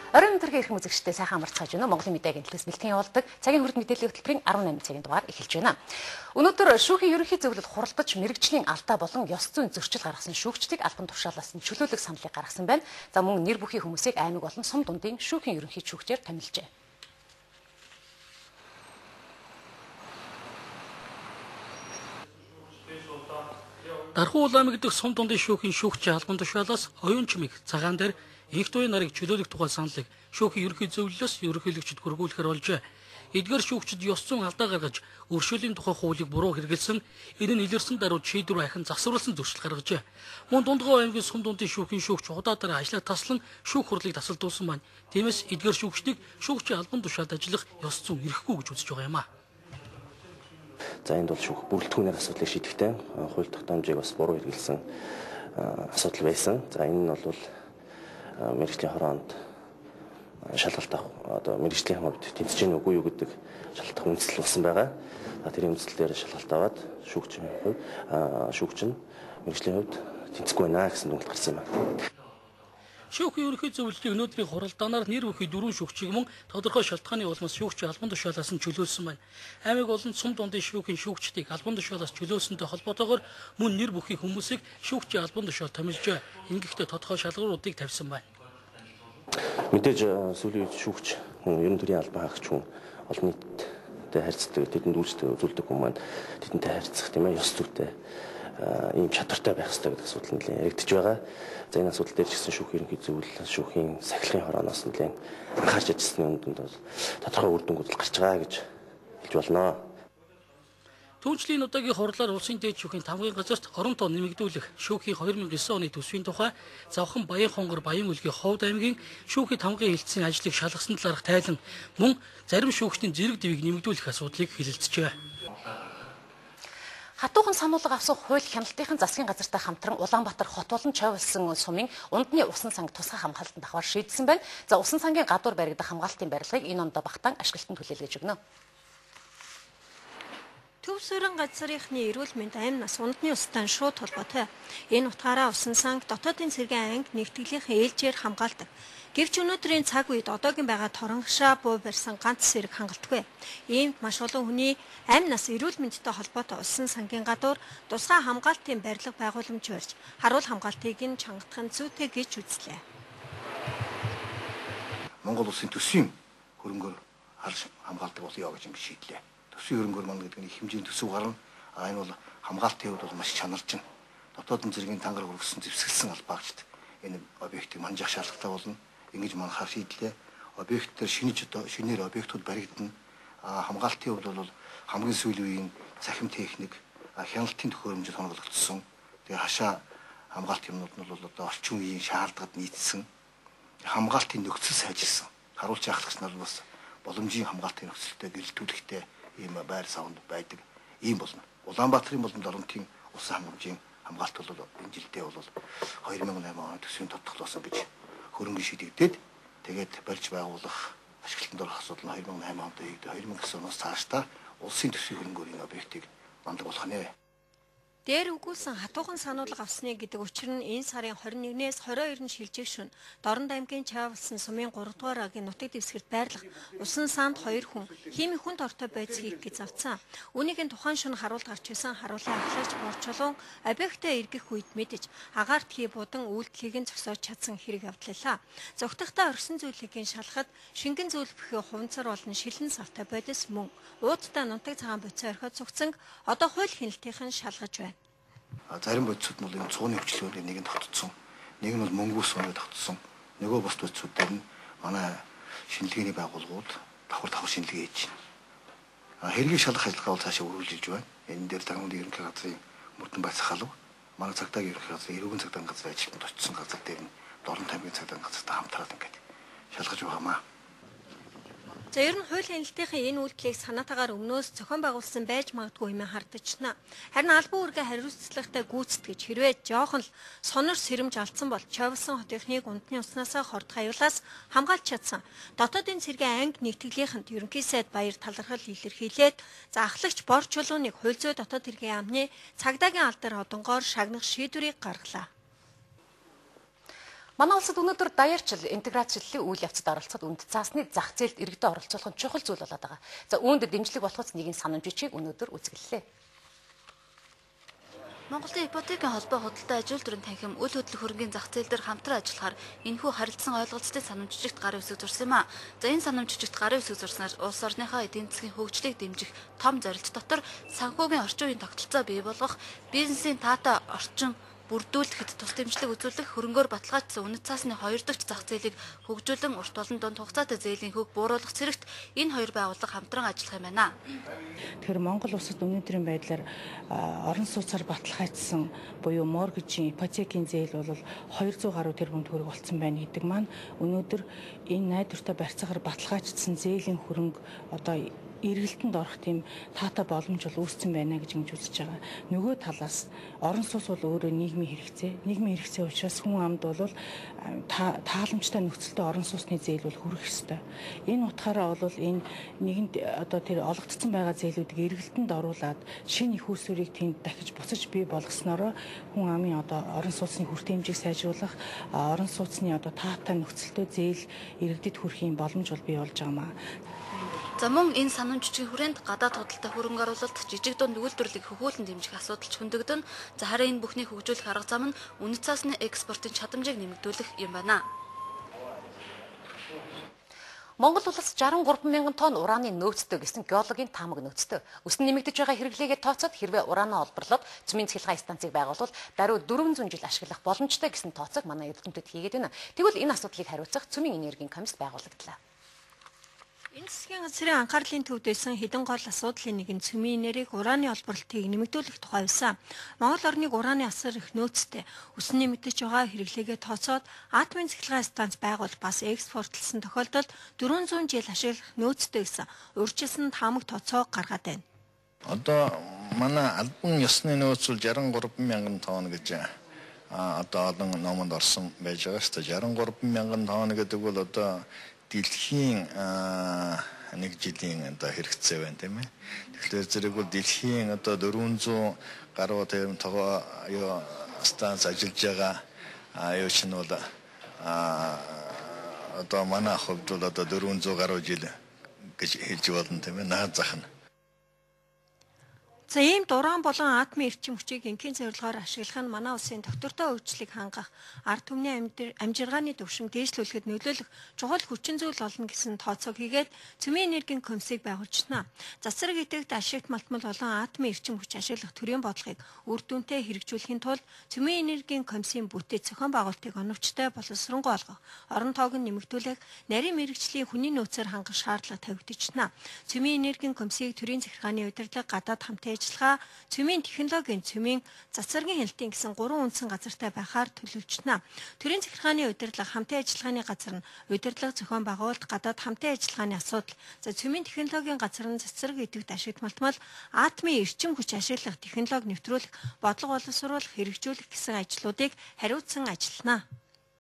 Оройн өдрийн эрхэм үзэгчдээ сайхан амарцгааж байна. Монголын мэдээ агентлагаас бэлтгэн явуулдаг цагийн хүрд мэдээллийн хөтөлбөрийн 18 цагийн дугаар эхэлж байна. Өнөөдөр шүүхийн ерөнхий зөвлөлд хуралдаж мэрэгжлийн алдаа болон ёс зүйн зөрчил гаргасан шүүгчдийг албан тушаалаас нь чөлөөлөх саналыг гаргасан байна. За мөн нэр бүхий хүмүүсийг аймаг болон сум дундын шүүхийн ерөнхий шүүгчээр томилжээ. Дархуу улаамыг дэх сум дундын шүүхийн шүүгчийн албан тушаалаас оюун чимэг цагаан дээр Инх туяа нарыг чөлөөлөх тухай саналыг шүүхийн ерөнхий зөвлөлөөс ерөнхийлөгчд хүргүүлэхээр болжээ. Эдгээр шүүгчид ёс зүйн алдаа гаргаж өршөөлийн тухай хуулийг буруу хэрэгэлсэн, энэ нь илэрсэн даруйд шийдвэр ахин засварласан зөрчил гаргажээ. Мөн Дундгой аймгийн сум дундын шүүхийн шүүгч удаатараа ажлаа таслан шүүх хурлыг тасалдуулсан байна. Тиймээс эдгээр шүүгчдийг шүүгчийн албан тушаалд ажиллах ёс зүйн эрхгүй гэж үзэж байгаа юм а. За энд бол шүүх бүрэлдэхүүнээр асуудлыг шийдэхдээ хууль тогтоомжийг бас буруу хэрэгэлсэн асуудал байсан. За энэ нь бол мэргэжлийн хороонд шалгалт авах одоо мэргэжлийн хувьд тэнцэж гэнэ үгүй юу гэдэг шалгалт үндэслэл болсон байгаа. Тэр үндэслэлээр шалгалт аваад шүүгч нь мэргэжлийн хувьд тэнцэхгүй байна гэсэн дүгнэлт гарсан юм байна. Шүүхийн ерөнхий зөвлөлтийн өнөөдрийн хуралдаанаар нэр бүхий 4 шүүгчийг мөн тодорхой шалтгааны улмаас шүүгчийн албан тушаалаас нь чөлөөлсөн байна. Аймаг болон сум дундын шүүхийн шүүгчдийг албан тушаалаас чөлөөлсөнтэй холбоотойгоор мөн нэр бүхий хүмүүсийг шүүгчийн албан тушаал томилжээ. Ингэхдээ тодорхой шалгууруудыг тавьсан байна. Мэдээж сүүлийн үед шүүгч ерөн төрийн албан хаагч хүн олон нийттэй харьцдаг, тэдэнд үзүүлдэг хүмүүс маань тэдэнтэй харьцах тийм ээ ёс зүйтэй ийм чадвартай байх хэрэгтэй гэдэг асуудал нэлээд яригдж байгаа. За энэ асуудал дээр ч гэсэн шүүхийн ерөнхий зөвлөл, шүүхийн сахилгын хорооноос нэлээд анхаарч ажилласны үндэ тодорхой үр дүнгууд гарч байгаа гэж хэлж болно. Түүнчлэлийн удаагийн хурлаар улсын дээд шүүхийн тамгын газарт орон тоо нэмэгдүүлэх шүүхийн 2009 оны төсвийн тухай Завхан Баян хонгор Баян үлгийн Ховд аймгийн шүүхийн тамгын хэлтсийн ажлыг шалгасан талаарх тайлан мөн зарим шүүгчдийн зэрэг дэвийг нэмэгдүүлэх асуудлыг хэлэлцжээ. Хатуухан сануулга авсан хууль хяналтын засгийн газартай хамтран Улаанбаатар хот болон Чойволсон сумын Ундны усан санг тусгай хамгаалтанд давхар шийдсэн байна. За усан сангийн гадуур баригдах хамгаалтын барилгыг энэ онд багтаан ашиглалтанд хүлээлгэж өгнө. Төв суурин газрынхны эрүүл мэнд амь нас ундны устай шууд холбоотой. Энэ утгаараа усан санг дотоодын цэргийн анги нэгтгэлийнхэн ээлжээр хамгаалдаг. Гэвч өнөөдрийн цаг үед одоогийн байгаа торгонхшаа буу барьсан ганц сэрэг хангалтгүй. Иймд маш олон хүний амь нас эрүүл мэндтэй холбоотой усан сангийн гадуур тусгай хамгаалтын барилга байгууламж барьж харуул хамгаалтыг нь чангадахын зүйтэй гэж үзлээ. Монгол улсын төсвийн хөрөнгөөр хамгаалдаг болъё гэж ингэ шийдлээ. Төсвийн хөрөнгөөр мань гэдэг нь их хэмжээний төсөв гарна. Энэ бол хамгаалтын хувьд бол маш чанаржин. Дотоодын зэргийн тангар хөргөсөн зэвсгэлсэн албаагчд энэ объектыг манжих шаардлагатай болно. Ингэж манахаар шийдлээ. Объект дээр шинээр объектууд баригдана. Хамгаалтын хувьд бол хамгийн сүүлийн үеийн цахим техник, хяналтын төхөөрөмжөд хоногдсон. Тэгээ хашаа хамгаалт юмнууд нь бол одоо орчин үеийн шаардлагад нийцсэн. Хамгаалтын нөхцөл сайжилсан. Харуулж яхагч нар бас боломжийн хамгаалтын нөхцөлтэй гэрэлтүүлэхтэй ийм байр савнд байдаг. Ийм болно. Улаанбаатарын болон Дорнотын усан хамгаалжийн хамгаалт бол энэ жилдээ бол 2008 оны төсвийн тодтоглосон гэж хөрөнгө шийдэгдээд тэгээд барьж байгуулах ашиглалтанд орох асуудал нь 2008 онд хийгдээ. 2009 оноос цаашдаа улсын төсвийн хөрөнгөөр энэ объектыг мандаг болох нэ. Дээр үгүүлсэн хатуухан сануулга авсны гэдэг учир нь энэ сарын 21-ээс 22-нд шилжих шөнө Дорнод аймгийн Чойволсон сумын 3 дугаар агийн нутаг дэвсгэрт байрлах усан санд 2 хүн химийн хүн тортой байц хийх гэж завцсан. Үүнийг нь тухайн шөнө харуулт гарч исэн харуулын ахлагч Борчлон объектаа эргэх үед мэдэж агаарт хий будан үйлдэлийг нь зогсоож чадсан хэрэг явдлаа. Зогтохтой орсон зүйлийг шалгахад шингэн зөвлөх хуванцар болон шилэн савтай бодис мөн уудтай нутаг цагаан боцоо орхиод цугцсан одоо хууль хяналтын шалгаж байна. Зарим бодисууд нь бол энэ цууны хвчлүүрийн нэг нь тогтцсон. Нэг нь бол мөнгөс сууны тогтцсон. Нөгөө бус бодисууд дээр нь манай шинжилгээний байгууллагууд давхар шинжилгээ хийж байна. Хэргийг шалгах ажиллагаа бол цаашаа үргэлжилж байна. Энэ дээр Тагнуулын ерөнхий газрын Мөрдөн Байцахалав, манай цагдаагийн ерөнхий газрын Эрүүгийн цагдаагийн газрын ажилтнууд очсон газар дээр нь Дорнод аймгийн цагдаагийн газартай хамтраад ингээд шалгаж байгаамаа. За ер нь хууль хяналтын энэ үйлдэлийг санаатаагаар өмнөөс зохион байгуулсан байж магадгүй юм хардчихна. Харин албан үүргээ хариуцлагатай гүйцэтгэж хэрвээ жоохон л сонор сэрэмж алдсан бол Чойволсон хотынхныг ундны уснасаа хорд хаюулаас хамгаалж чадсан. Дотоодын цэргийн анги нэгтгэлийнхэнд ерөнхий сайд баяр талархал илэрхийлээд за ахлагч Бор чулууныг хууль зүйн дотоод хэргийн яамны цагдаагийн алдар одонгоор шагнах шийдвэрийг гаргалаа. Манай улсад өнөөдөр даяарчил интеграцчлалын үйл явцад оролцоход үнд цаасны зах зээлд иргэдэд оролцуулах нь чухал зүйл болоод байгаа. За үүнд дэмжлэг болохоос нэгэн санамжичийг өнөөдөр үзэглэлээ. Монголын ипотекийн холбоо худалдаа ажилтны дүрэн танхим үйл хөдлөх хөрөнгийн зах зээл дээр хамтран ажиллахаар энэхүү харилцсан ойлголцтой санамж жижигт гарын үсэг зурсан юм а. За энэ санамж жижигт гарын үсэг зурснаар улс орныхоо эдийн засгийн хөгжлийг дэмжих том зорилт дотор санхүүгийн орчин үеийн тогтолцоо бий болгох, бизнесийн таатай орчин бүрдүүлэхэд тус дэмжлэг үзүүлэх, хөрөнгөөр баталгаажсан үнэт цаасны 2 дахь зах зээлийг хөгжүүлэн урт болон дунд хугацаатай зээлийн хөг бууруулах зэрэгт энэ хоёр байгууллага хамтран ажиллах юм байна. Тэгэхээр Монгол улсад өнөөдрийн байдлаар орон сууцаар баталгаажсан буюу моргежийн ипотекийн зээл бол 200 гаруй тэрбум төгрөг болсон байна гэдэг маань өнөөдөр энэ найдвартай барьцаагаар баталгаажсан зээлийн хөрөнгө одоо эргэлтэнд орох тийм таатай боломж бол үүссэн байна гэж ингэж үзэж байгаа. Нөгөө талаас орон сууц бол өөрөө нийгмийн хэрэгцээ учраас хүн амд бол тааламжтай нөхцөлтэй орон сууцны зээл бол хүрэх ёстой. Энэ утгаараа бол энэ нэгэнд одоо тэр олгогдсон байгаа зээлүүдийг эргэлтэнд оруулаад шинэ их үүсвэрийг тэнд дахиж буцаж бий болгосноор хүн амын одоо орон сууцны хүртээмжийг сайжруулах, орон сууцны одоо таатай нөхцөлтэй зээл иргэдэд хүрэхийн боломж бол бий болж байгаамаа. За мөн энэ санамж жижиг хүрээнд гадаад худалдаа хөрөнгө оруулалт, жижиг дунд үйлдвэрлэлийг хөгжүүлэн дэмжих асуудал ч хөндөгдөн. За харин энэ бүхнийг хөгжүүлэх арга зам нь үнэт цаасны экспортын чадамжийг нэмэгдүүлэх юм байна. Монгол улс 63 мянган тонн ураны нөөцтэй гэсэн геологийн таамаг нөөцтэй. Өснө нэмэгдэж байгаа хэрэглээгээ тооцоод хэрвээ ураанаа олборлоод цөмийн цахилгаан станцыг байгуулвал даруй 400 жил ашиглах боломжтой гэсэн тооцоог манай эрдэмтэд хийгээд байна. Тэгвэл энэ асуудлыг хариуцах цөмийн энергийн комисс байгуулагдлаа. Энэ засгийн газрын анхаарлын төвд байсан хэдэн гол асуудлын нэг нь цөмийн энергийг ураны олборлтыг нэмэгдүүлэх тухай байсан. Монгол орныг ураны асар их нөөцтэй өснө нэмэгдэж байгаа хэрэглээгээ тооцоод атомын цахилгаан станц байгуул бас экспортлсон тохиолдолд 400 жил ашиглах нөөцтэй гэсэн урьдчилсан таамаг тооцоо гаргаад байна. Одоо манай албан ёсны нөөц бол 63 мянган тонн гэж одоо олон номонд орсон байж байгаа шүү дээ. 63 мянган тонн гэдэг бол одоо дэлхийн нэг жилийн одоо хэрэгцээ байна тийм ээ. Тэгэхээр зэрэг бол дэлхийн одоо 400 гаруй тийм тогоо юу станц ажиллаж байгаа юу ч нь бол одоо манай хувьд бол одоо 400 гаруй жил гэж хэлж болно тийм ээ. Наад зах нь. За ийм дуран болон атомын эрчим хүчийг энгийн зорилгоор ашиглах нь манай улсын доктортой үйлчлэг хангах, ард түмний амжиргааны төвшин дээшлүүлэхэд нөлөөлөх чухал хүчин зүйл болно гэсэн тооцоог хийгээд цөмийн энергийн комиссийг байгуулжнаа. Засаг идэвхтэй ашигт малтмал болон атомын эрчим хүч ашиглах төрийн бодлогыг үр дүнтэй хэрэгжүүлэхийн тулд цөмийн энергийн комиссийн бүтэц зохион байгуулалтыг оновчтой боловсронгуй болгох, орон тоог нь нэмэгдүүлэх, нарийн мэрэгжлийн хүний нөөцөөр хангах шаардлага тавигдчихна. Цөмийн энергийн комиссийг төрийн захиргааны удирдлага, гадаад хамтын ажиллагаа, цөмийн технологийн, цөмийн засваргийн хяналтын гэсэн 3 үндсэн газартай байхаар төлөвлөжнө. Төрийн захиргааны удирдлага, хамтын ажиллагааны газар нь удирдлага зохион байгуулалт, гадаад хамтын ажиллагааны асуудал, за цөмийн технологийн газар нь засварг идэвхт ашигт малтмал атомын эрчим хүч ашиглах, технологи нэвтрүүлэх, бодлого боловсруулах, хэрэгжүүлэх гэсэн ажлуудыг хариуцсан ажиллана.